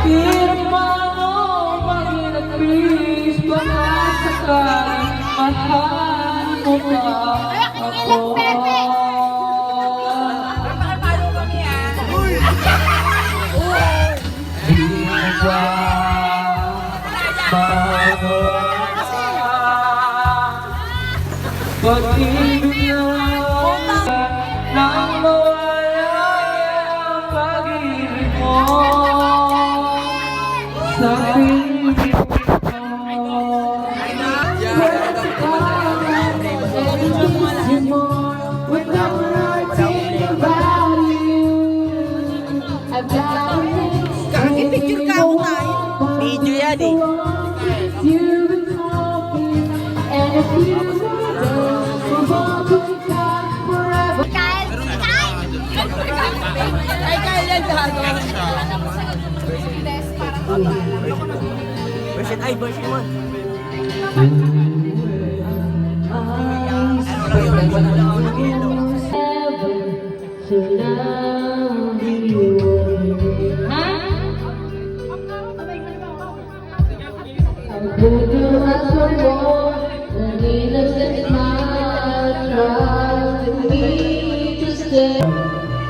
Hirap mo mag-inagpis, baka sakaling mahal mo pa ako. Di mo ba magawa pag-ibig nang mawala ang pag-ibig mo sa piling ko. Picture ka ako tayo. Video yan eh. Version I, version 1.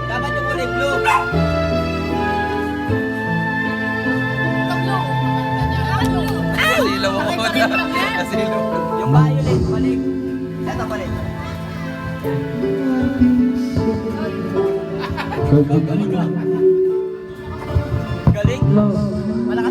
Dapat yung kulay blue. Nasilaw ako na. Nasilaw. Yung violet, balik. Eto, balik. Galing. Malakas